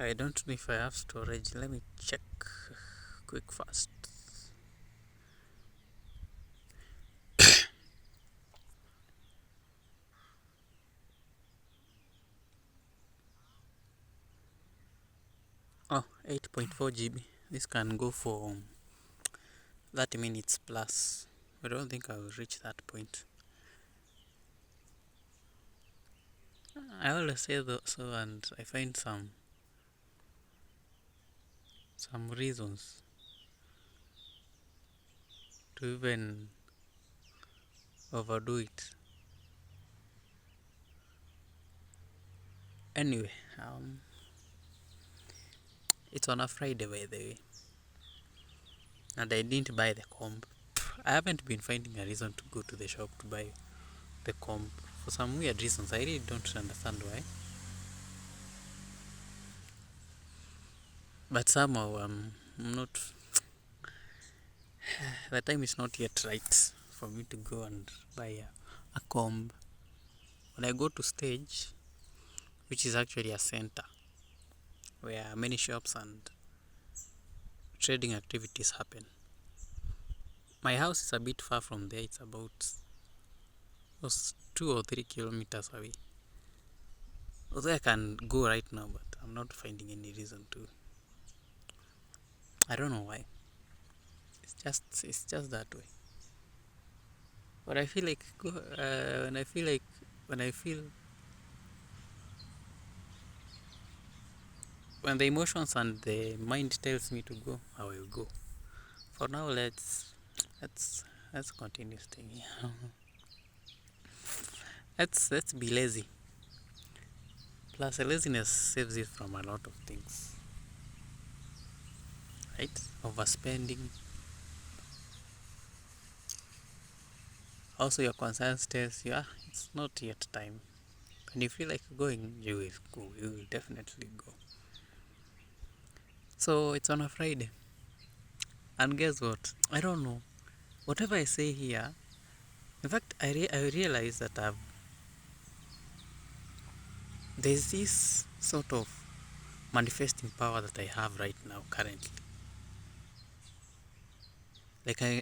I don't know if I have storage. Let me check quick fast. Oh, 8.4 GB. This can go for 30 minutes plus. I don't think I will reach that point. I always say so, and I find some reasons to even overdo it. Anyway, it's on a Friday, by the way, and I didn't buy the comb. I haven't been finding a reason to go to the shop to buy the comb for some weird reasons. I really don't understand why. But somehow I'm not. The time is not yet right for me to go and buy a comb. When I go to stage, which is actually a center where many shops and trading activities happen. My house is a bit far from there. It's about 2 or 3 kilometers away. Although I can go right now, but I'm not finding any reason to. I don't know why. It's just that way. But I feel like when I feel when the emotions and the mind tells me to go, I will go. For now, let's continue staying here. let's be lazy. Plus, laziness saves you from a lot of things, right? Overspending. Also, your conscience tells you, it's not yet time. When you feel like going, you will go. You will definitely go. So it's on a Friday, and guess what? I don't know. Whatever I say here, in fact, I realize that there's this sort of manifesting power that I have right now currently. Like I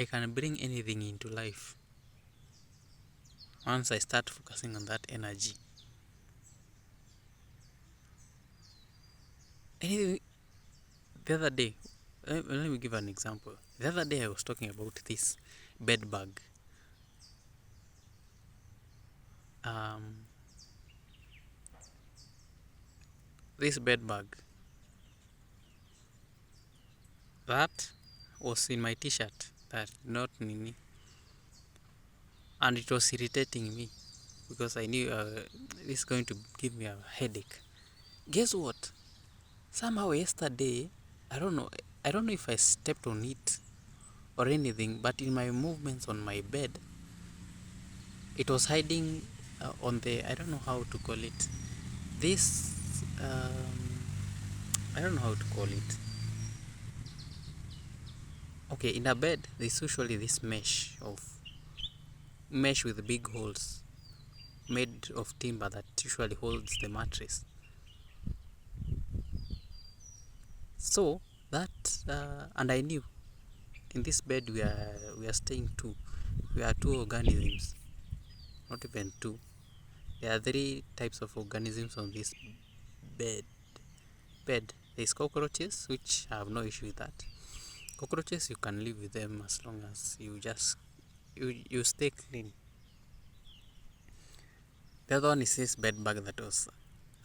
can bring anything into life once I start focusing on that energy. Anyway, the other day, let me give an example. The other day I was talking about this bed bug. This bed bug that was in my t-shirt, that not Nini, and it was irritating me because I knew this is going to give me a headache. Guess what? Somehow yesterday, I don't know if I stepped on it or anything, but in my movements on my bed, it was hiding on the, I don't know how to call it. This, I don't know how to call it. Okay, in a bed, there's usually this mesh with big holes made of timber that usually holds the mattress. So that, and I knew in this bed we are staying two. We are two organisms, not even two. There are 3 types of organisms on this bed. There's cockroaches, which I have no issue with that. Cockroaches, you can live with them as long as you stay clean. The other one is this bed bug that was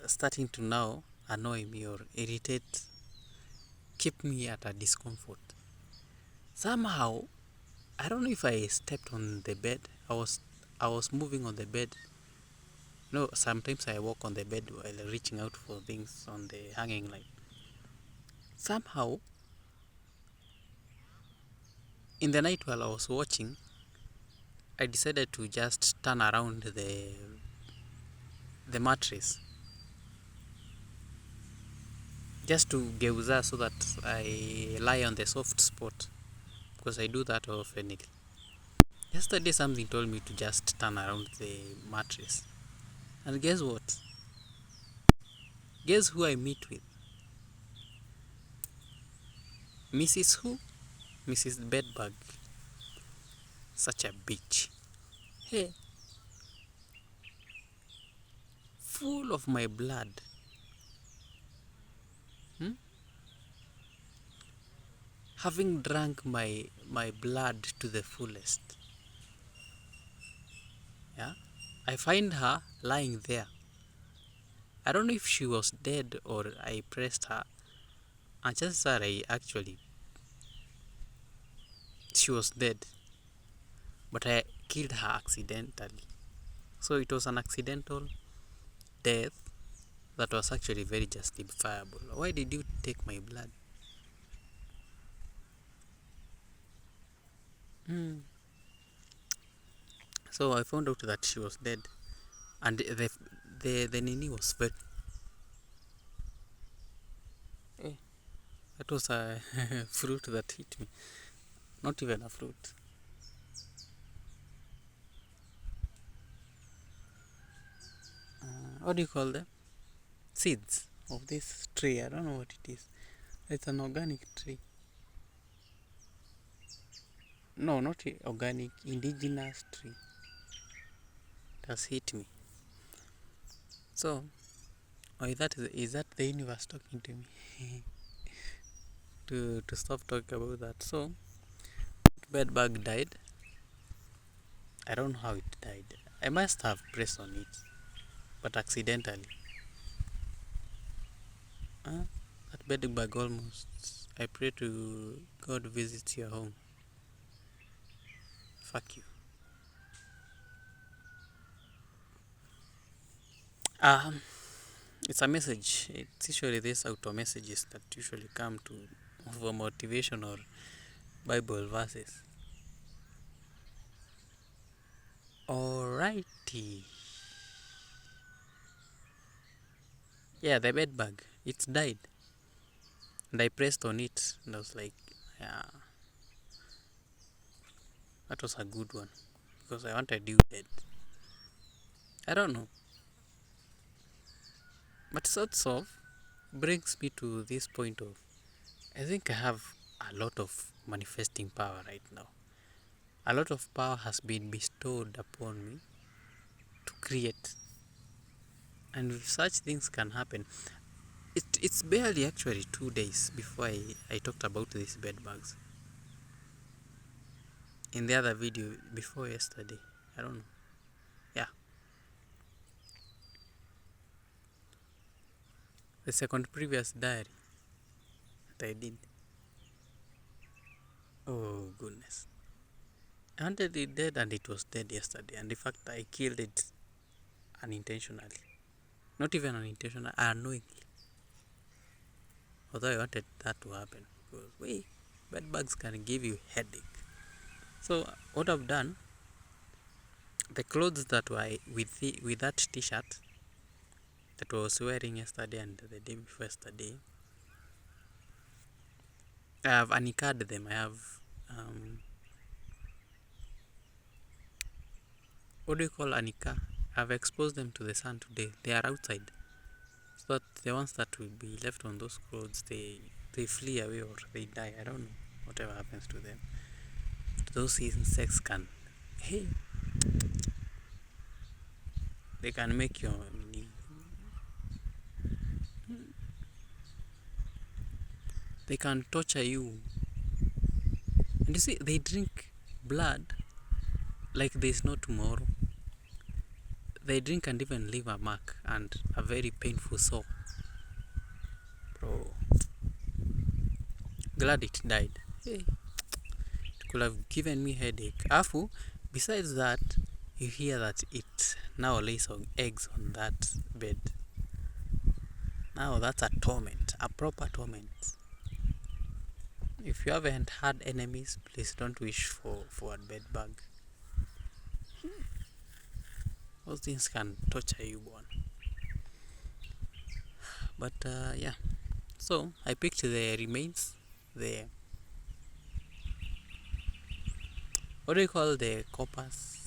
starting to now annoy me or irritate, keep me at a discomfort. Somehow, I don't know if I stepped on the bed. I was moving on the bed. No, sometimes I walk on the bed while reaching out for things on the hanging line. Somehow, in the night while I was watching, I decided to just turn around the mattress, just to geuza so that I lie on the soft spot, because I do that often. Yesterday something told me to just turn around the mattress, and guess what? Guess who I meet with? Mrs. Who? Mrs. Bedbug. Such a bitch. Hey, full of my blood. Hmm? Having drunk my blood to the fullest. Yeah? I find her lying there. I don't know if she was dead or I pressed her. And chances are she was dead. But I killed her accidentally. So it was an accidental death that was actually very justifiable. Why did you take my blood? Hmm. So I found out that she was dead, and the nini was very. Eh, that was a fruit that hit me. Not even a fruit. What do you call them? Seeds of this tree. I don't know what it is. It's an organic tree. No, not organic, indigenous tree. It has hit me. So, is that the universe talking to me to stop talking about that? So, bedbug died. I don't know how it died. I must have pressed on it, but accidentally. That bedbug almost. I pray to God visits your home. Fuck you. Um, it's a message. It's usually these auto messages that usually come to for motivation or Bible verses. Alrighty. Yeah, the bedbug. It's died. And I pressed on it and I was like, yeah, that was a good one. Because I wanted you dead. I don't know. But sorts of brings me to this point of I think I have a lot of manifesting power right now. A lot of power has been bestowed upon me to create. And if such things can happen, it's barely actually 2 days before I talked about these bed bugs. In the other video before yesterday. I don't know. Yeah. The second previous diary that I did. Oh goodness. I wanted it dead and it was dead yesterday. And in fact I killed it unintentionally. Not even unintentionally, unknowingly. Although I wanted that to happen. Because bed bugs can give you headache. So what I've done, the clothes that were with that t-shirt that I was wearing yesterday and the day before yesterday, I have unicarded them. I have what do you call anika? I've exposed them to the sun today. They are outside. So that the ones that will be left on those clothes they flee away or they die. I don't know. Whatever happens to them. Those insects can hey they can make your they can torture you. And you see they drink blood like there's no tomorrow. They drink and even leave a mark and a very painful sore. Bro. Glad it died. Hey, it could have given me headache. Afu, besides that, you hear that it now lays eggs on that bed. Now that's a torment, a proper torment. If you haven't had enemies, please don't wish for a bed bug. Those things can torture you, one. But yeah, so I picked the remains, the what do you call the cops?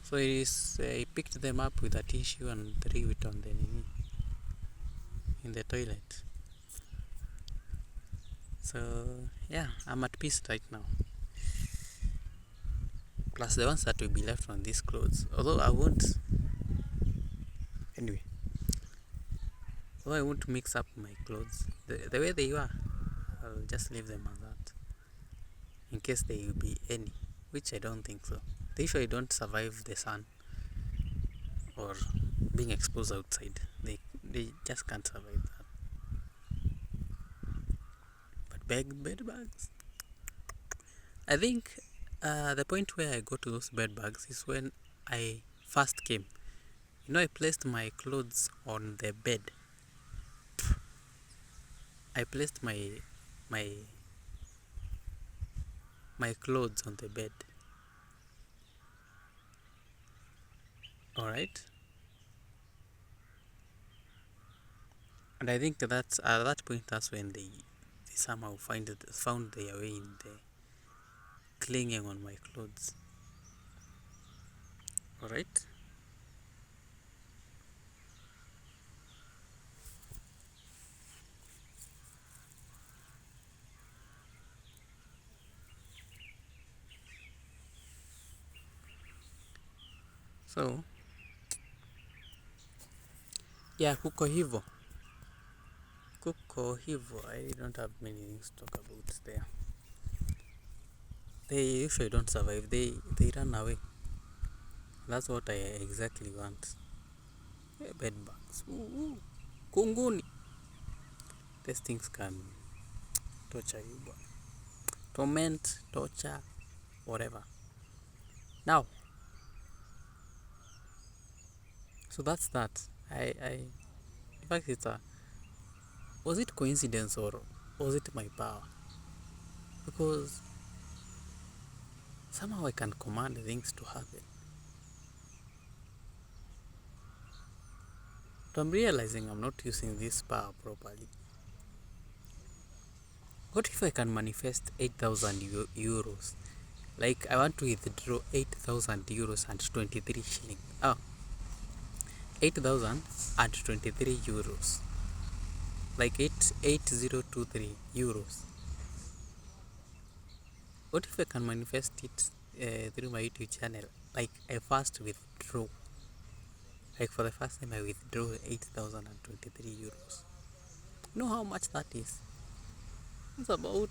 So it is. I picked them up with a tissue and threw it on the in the toilet. So yeah, I'm at peace right now. Plus the ones that will be left on these clothes. Although I won't anyway. Although I won't mix up my clothes. The way they are, I'll just leave them as that. In case there will be any. Which I don't think so. They usually don't survive the sun or being exposed outside. They just can't survive that. But bed bugs. I think the point where I got to those bed bugs is when I first came. You know, I placed my clothes on the bed. I placed my my clothes on the bed. All right, and I think that's at that point that's when they somehow found their way in the clinging on my clothes. All right. So yeah, kuko hivo. I don't have many things to talk about there. They usually don't survive. They run away. That's what I exactly want. Bed bugs. Ooh, kunguni. These things can torture you, but torment, torture, whatever. Now, so that's that. In fact, was it coincidence or was it my power? Because somehow I can command things to happen. But I'm realizing I'm not using this power properly. What if I can manifest 8,000 euros? Like I want to withdraw 8,000 euros and 23 shillings. Oh, 8,000 and 23 euros. Like 8023 euros. What if I can manifest it through my YouTube channel? Like I first withdraw. Like for the first time I withdraw 8,023 euros. You know how much that is? It's about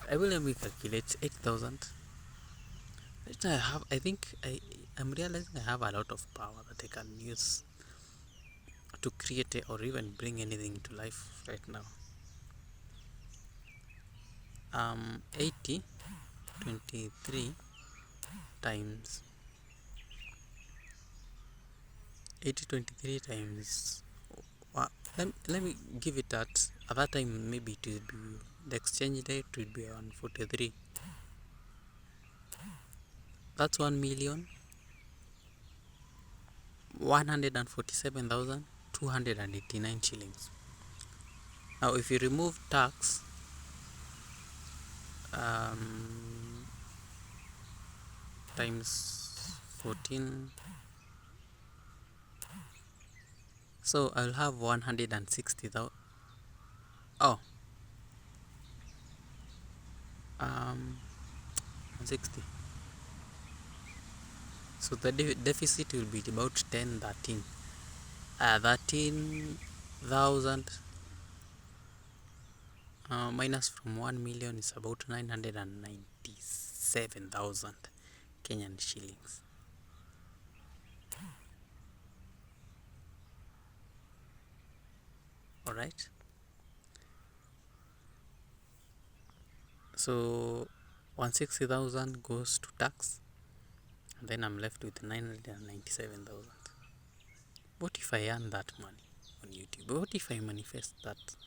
I will let me calculate 8,000. I think I'm realizing I have a lot of power that I can use to create or even bring anything to life right now. 80 23 times 80 23 times let me give it at that time maybe it would be the exchange rate would be around 43. That's 1,147,289 shillings. Now if you remove tax, um, times 14, so I'll have 160,000. Oh, 160. So the deficit will be about 10, 13. 13,000 minus from 1 million is about 997,000 Kenyan shillings. All right. So 160,000 goes to tax, and then I'm left with 997,000. What if I earn that money on YouTube? What if I manifest that?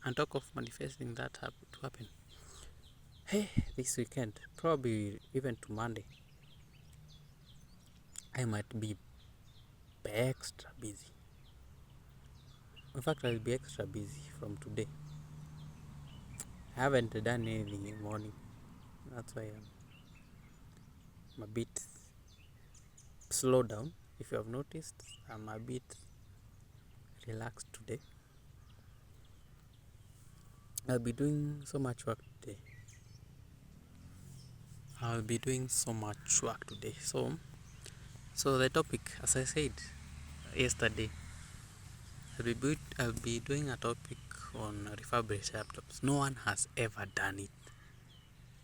And talk of manifesting that to happen. Hey, this weekend, probably even to Monday, I might be extra busy. In fact, I'll be extra busy from today. I haven't done anything in the morning. That's why I'm a bit slow down. If you have noticed, I'm a bit relaxed today. I'll be doing so much work today. I'll be doing so much work today. So the topic, as I said yesterday, I'll be doing a topic on refurbished laptops. No one has ever done it.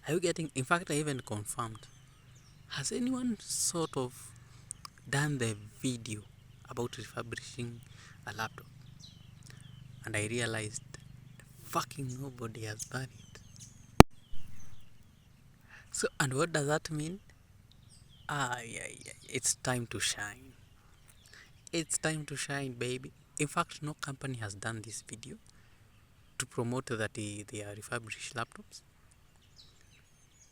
Are you getting? In fact, I even confirmed. Has anyone sort of done the video about refurbishing a laptop? And I realized fucking nobody has done it. So, and what does that mean? Yeah, yeah, it's time to shine. It's time to shine, baby. In fact, no company has done this video to promote that they are refurbished laptops.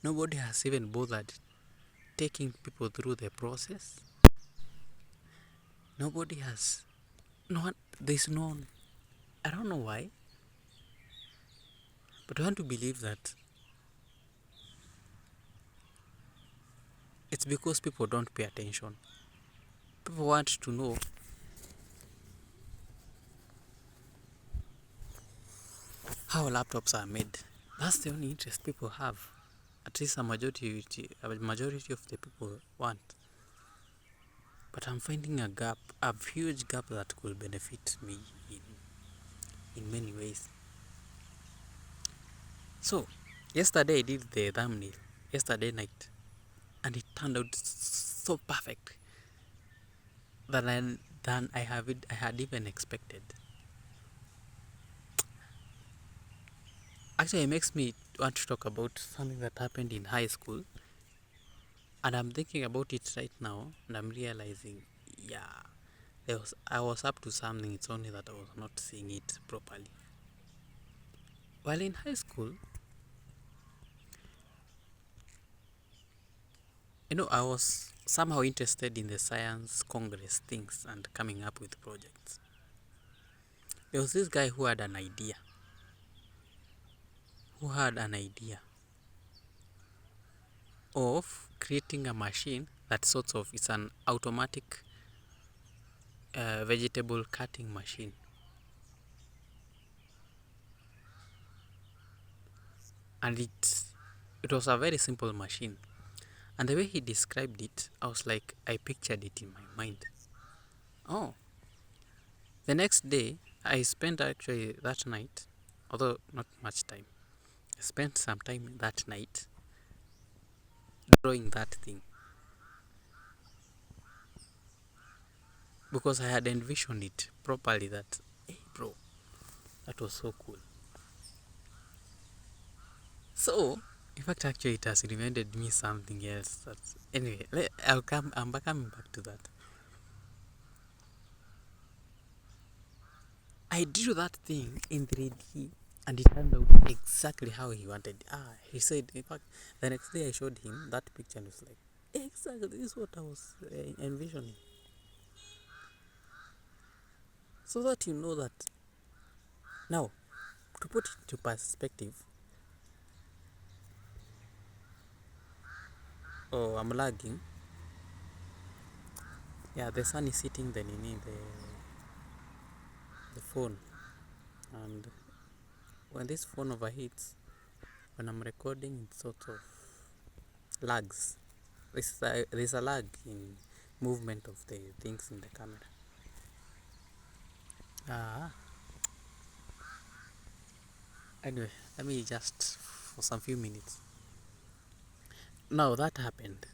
Nobody has even bothered taking people through the process. Nobody has. No one. There's no one. I don't know why, but I want to believe that it's because people don't pay attention. People want to know how laptops are made. That's the only interest people have. At least a majority of the people want. But I'm finding a gap, a huge gap that could benefit me in many ways. So, yesterday I did the thumbnail, yesterday night, and it turned out so perfect than I had even expected. Actually, it makes me want to talk about something that happened in high school, and I'm thinking about it right now, and I'm realizing, yeah, I was up to something. It's only that I was not seeing it properly. While in high school, I was somehow interested in the science congress things and coming up with projects. There was this guy who had an idea of creating a machine that sorts of it's an automatic vegetable cutting machine. And it was a very simple machine. And the way he described it, I was like, I pictured it in my mind. Oh, the next day, I spent actually that night, although not much time, I spent some time that night drawing that thing because I had envisioned it properly that, hey, bro, that was so cool. So, in fact, actually, it has reminded me something else. Anyway, coming back to that. I drew that thing in 3D and it turned out exactly how he wanted. He said, in fact, the next day I showed him that picture and he was like, exactly, this is what I was envisioning. So that you know that. Now, to put it into perspective, oh, I'm lagging. Yeah, the sun is hitting the phone. And when this phone overheats, when I'm recording, it sort of lags. There's a lag in movement of the things in the camera. Ah, anyway, let me just for some few minutes. Now that happened,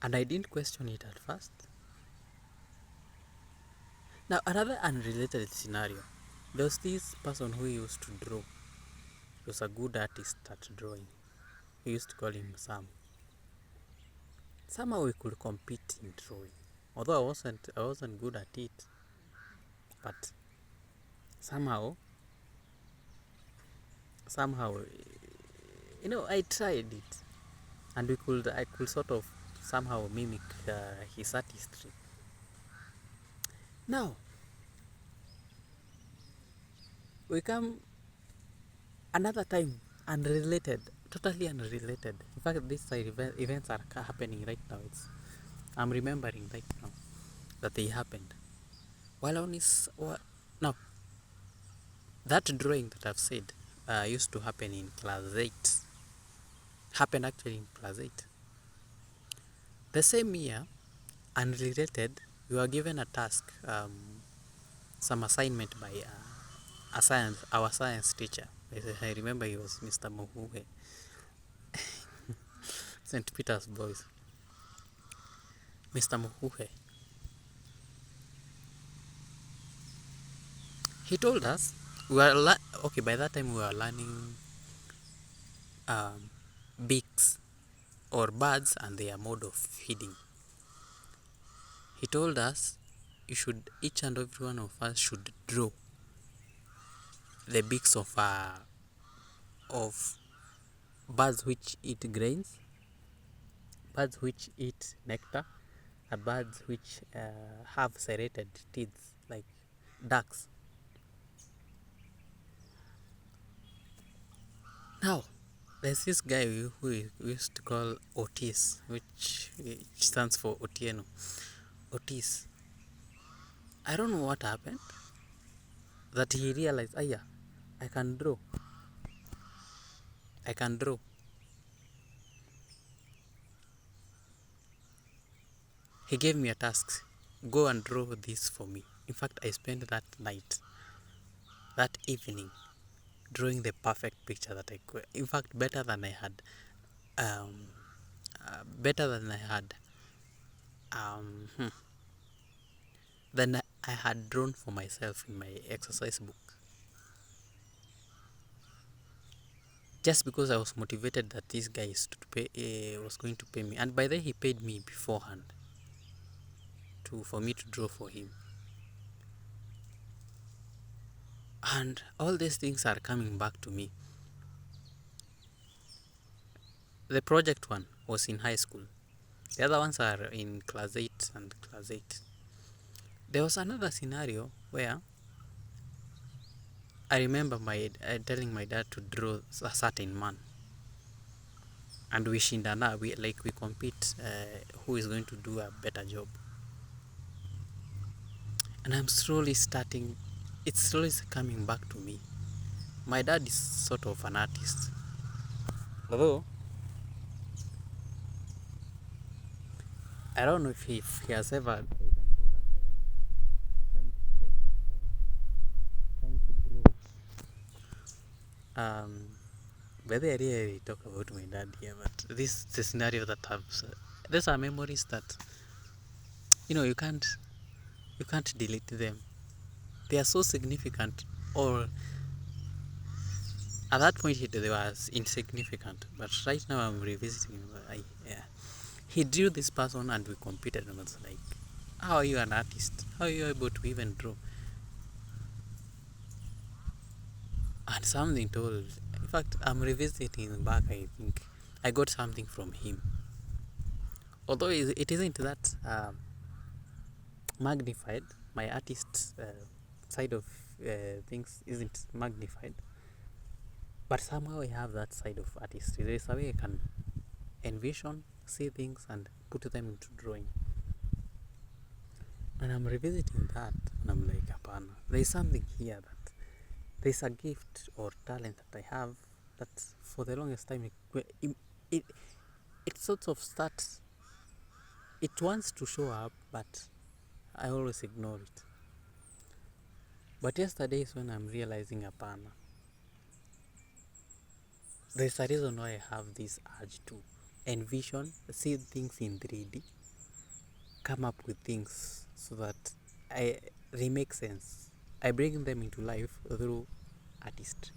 and I didn't question it at first. Now another unrelated scenario. There was this person who used to draw. He was a good artist at drawing. We used to call him Sam. Somehow we could compete in drawing. Although I wasn't good at it, but somehow, somehow, I tried it, and I could sort of somehow mimic his artistry. Now we come another time, unrelated, totally unrelated. In fact, these events are happening right now. I'm remembering right now that they happened. While on his, no, That drawing that I've said used to happen in class 8. Happened actually in class 8. The same year, unrelated, we were given a task, some assignment by our science teacher. I remember he was Mr. Muhuhe, St. Peter's boys. Mr. Muhuhe. He told us, okay, by that time we were learning um, beaks or birds and their mode of feeding. He told us each and every one of us should draw the beaks of birds which eat grains, birds which eat nectar, and birds which have serrated teeth like ducks. Now, there's this guy who we used to call Otis, which stands for Otieno. Otis. I don't know what happened that he realized, yeah, I can draw. I can draw. He gave me a task. Go and draw this for me. In fact, I spent that night, that evening, drawing the perfect picture that I could. In fact, um, better than I had, um, hmm, than I had drawn for myself in my exercise book. Just because I was motivated that this guy was going to pay me, and by then he paid me beforehand for me to draw for him. And all these things are coming back to me. The project one was in high school. The other ones are in class 8 and class 8. There was another scenario where I remember telling my dad to draw a certain man. And we shindana, we compete who is going to do a better job. And it's slowly coming back to me. My dad is sort of an artist. Although, I don't know if he has ever even bothered trying to check or trying to draw. But I really talk about my dad here, but this is the scenario that these are memories that, you can't delete them. They are so significant, or at that point they were insignificant, but right now I'm revisiting. Yeah. He drew this person and we competed, and it's like, how are you an artist? How are you able to even draw? And something told, in fact, I'm revisiting back. I think I got something from him, although it isn't that magnified. My artist side of things isn't magnified, but somehow I have that side of artistry. There's a way I can envision, see things, and put them into drawing. And I'm revisiting that, and I'm like, apana, there's something here that there's a gift or talent that I have that for the longest time it sort of starts. It wants to show up, but I always ignore it. But yesterday is when I'm realizing, apana, there's a reason why I have this urge to envision, see things in 3D, come up with things so that they make sense. I bring them into life through artistry.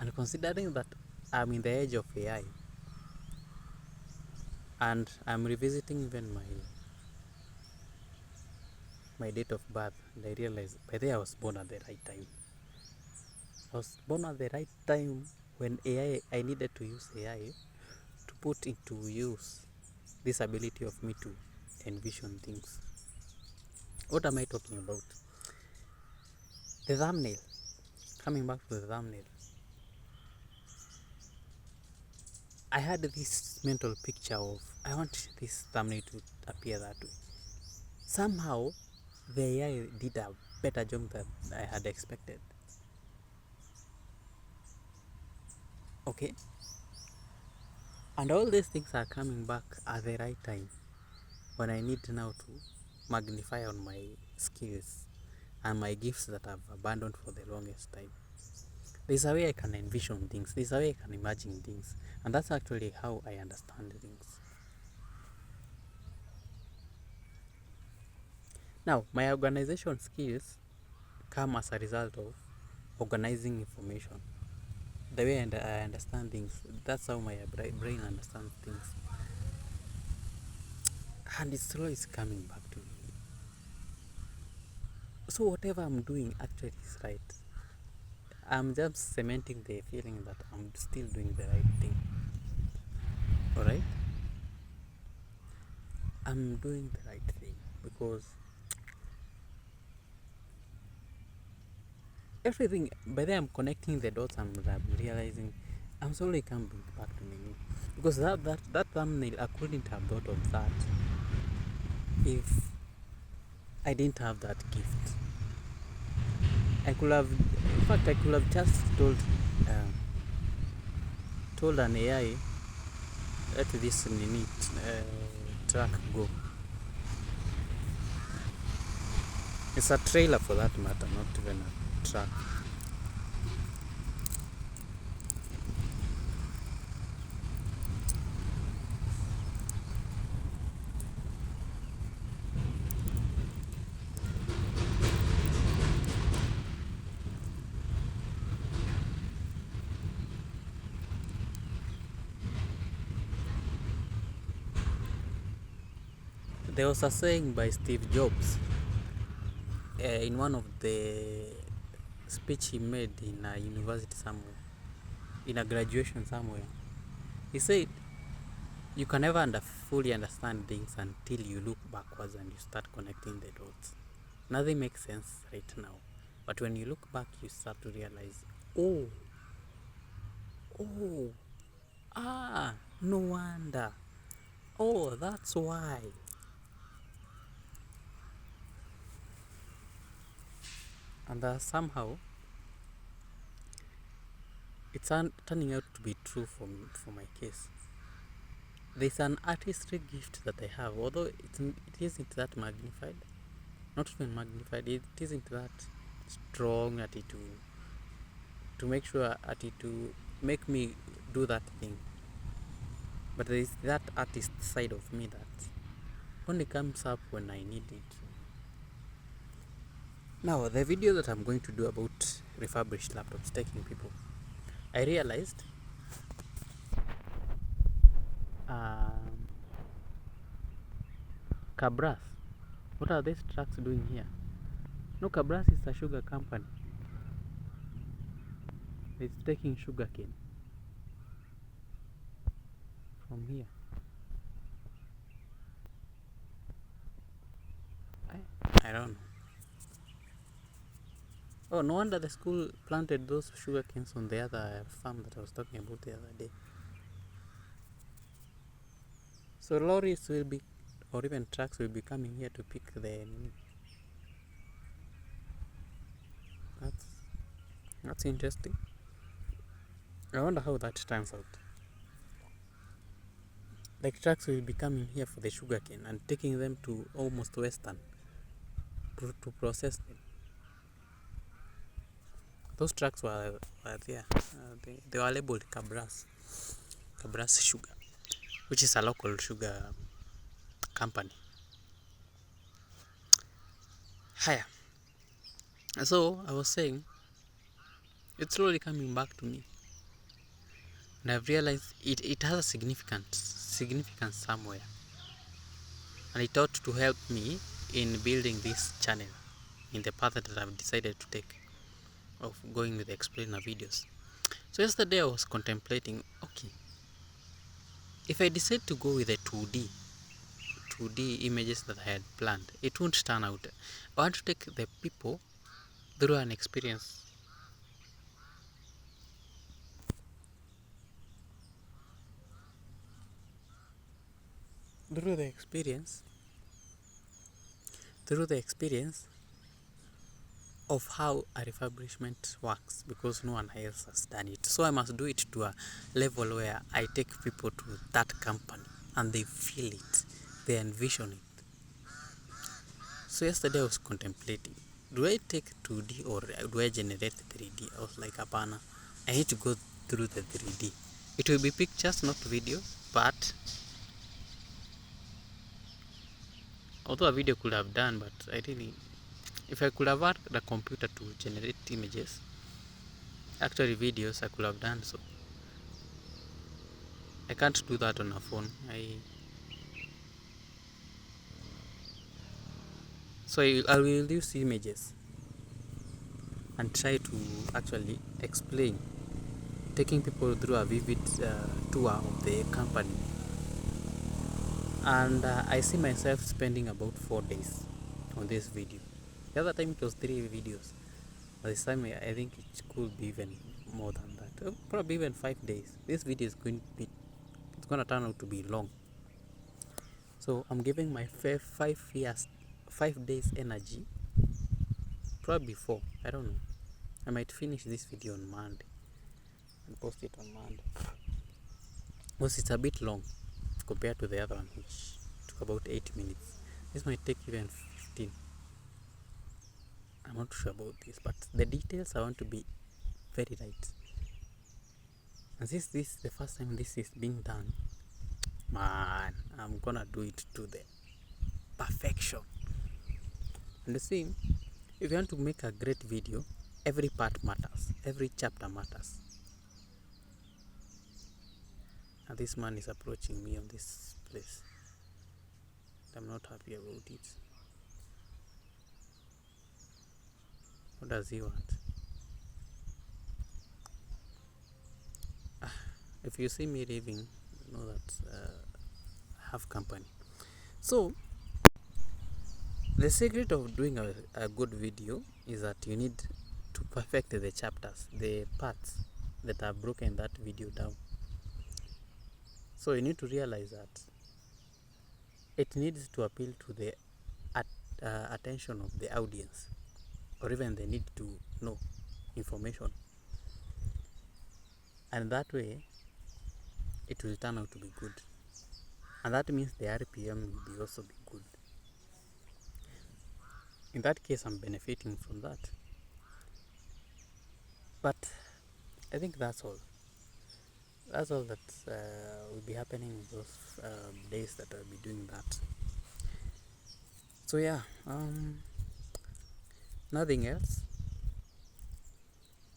And considering that I'm in the age of AI and I'm revisiting even my date of birth, and I realized by the way I was born at the right time. I was born at the right time when I needed to use AI to put into use this ability of me to envision things. What am I talking about? The thumbnail. Coming back to the thumbnail. I had this mental picture of I want this thumbnail to appear that way. Somehow the AI did a better job than I had expected. Okay, and all these things are coming back at the right time when I need now to magnify on my skills and my gifts that I've abandoned for the longest time. There's a way I can envision things, there's a way I can imagine things, and that's actually how I understand things. Now, my organization skills come as a result of organizing information. The way I understand things, that's how my brain understands things. And it's always coming back to me. So whatever I'm doing actually is right. I'm just cementing the feeling that I'm still doing the right thing. Alright? I'm doing the right thing because everything, by then I'm connecting the dots and I'm realizing I'm slowly coming back to me. Because that thumbnail, I couldn't have thought of that if I didn't have that gift. I could have, in fact, I could have just told an AI, let this track go. It's a trailer for that matter, not even a track. There was a saying by Steve Jobs in one of the speech he made in a university somewhere, in a graduation somewhere. He said, you can never fully understand things until you look backwards and you start connecting the dots. Nothing makes sense right now. But when you look back, you start to realize, oh, oh, no wonder. Oh, that's why. And somehow, it's turning out to be true for me, for my case. There's an artistry gift that I have, although it isn't that magnified. Not even magnified, it isn't that strong at it to make sure at it to make me do that thing. But there is that artist side of me that only comes up when I need it. Now, the video that I'm going to do about refurbished laptops taking people, I realized Cabras. What are these trucks doing here? No, Cabras is a sugar company. It's taking sugar cane from here. I don't know. Oh, no wonder the school planted those sugar canes on the other farm that I was talking about the other day. So lorries will be, or even trucks will be coming here to pick the. That's interesting. I wonder how that turns out. Like trucks will be coming here for the sugar cane and taking them to almost Western to process them. Those trucks were there. They were labeled Cabras Sugar, which is a local sugar company. Higher. So I was saying, it's slowly coming back to me, and I've realized it has a significance somewhere, and it ought to help me in building this channel in the path that I've decided to take of going with the explainer videos. So yesterday I was contemplating, okay, if I decide to go with the 2D images that I had planned, it won't turn out. I want to take the people through an experience. Through the experience of how a refurbishment works because no one else has done it. So I must do it to a level where I take people to that company and they feel it, they envision it. So yesterday I was contemplating, do I take 2D or do I generate 3D? I was like, apana, I need to go through the 3D. It will be pictures, not video, but although a video could have done, but I really, if I could have had the computer to generate images, actually videos, I could have done so. I can't do that on a phone. So I will use images and try to actually explain, taking people through a vivid tour of the company. And I see myself spending about 4 days on this video. The other time it was 3 videos. This time I think it could be even more than that. Probably even 5 days. This video is going to be, it's going to turn out to be long. So I'm giving my 5 days energy, probably 4. I don't know. I might finish this video on Monday and post it on Monday. Because it's a bit long compared to the other one, which took about 8 minutes. This might take even 15. I'm not sure about this, but the details I want to be very right. And since this is the first time this is being done, man, I'm gonna do it to the perfection. And the same, if you want to make a great video, every part matters, every chapter matters. And this man is approaching me on this place. I'm not happy about it. What does he want? If you see me leaving, you know that I have company. So the secret of doing a good video is that you need to perfect the chapters, the parts that are broken that video down. So you need to realize that it needs to appeal to the attention of the audience, or even they need to know information, and that way it will turn out to be good, and that means the RPM will be also be good. In that case, I'm benefiting from that. But I think that's all. That's all that will be happening in those days that I'll be doing that. So yeah, nothing else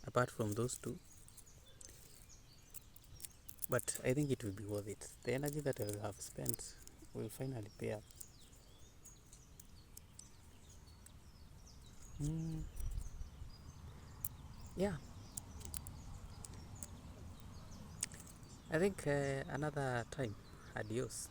apart from those two. But I think it will be worth it. The energy that I will have spent will finally pay up. Yeah, I think another time. Adios.